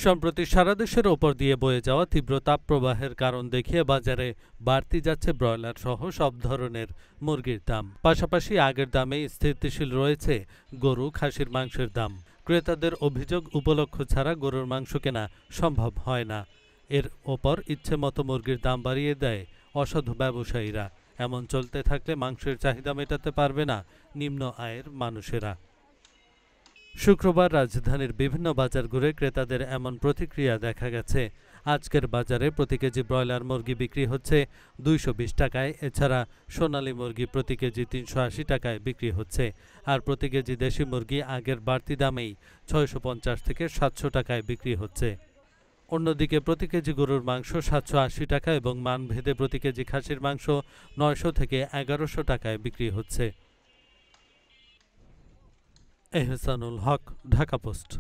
সম্প্রতি সারা দেশের ওপর দিয়ে বয়ে যাওয়া তীব্র তাপপ্রবাহের কারণ দেখিয়ে বাজারে বাড়তি যাচ্ছে ব্রয়লার সহ সব ধরনের মুরগির দাম। পাশাপাশি আগের দামেই স্থিতিশীল রয়েছে গরু, খাসির মাংসের দাম। ক্রেতাদের অভিযোগ, উপলক্ষ ছাড়া গরুর মাংস কেনা সম্ভব হয় না। এর ওপর ইচ্ছেমতো মুরগির দাম বাড়িয়ে দেয় অসাধু ব্যবসায়ীরা। এমন চলতে থাকলে মাংসের চাহিদা মেটাতে পারবে না নিম্ন আয়ের মানুষেরা। শুক্রবার রাজধানীর বিভিন্ন বাজার ঘুরে ক্রেতাদের এমন প্রতিক্রিয়া দেখা গেছে। আজকের বাজারে প্রতি কেজি ব্রয়লার মুরগি বিক্রি হচ্ছে 220 টাকায়। এছাড়া সোনালী মুরগি প্রতি কেজি 380 টাকায় বিক্রি হচ্ছে। আর প্রতি কেজি দেশি মুরগি আগের বাড়তি দামেই 650 থেকে 700 টাকায় বিক্রি হচ্ছে। অন্যদিকে প্রতি কেজি গরুর মাংস 780 টাকা এবং মানভেদে প্রতি কেজি খাসির মাংস 900 থেকে 1100 টাকায় বিক্রি হচ্ছে। এহসানুল হক, ঢাকা পোস্ট।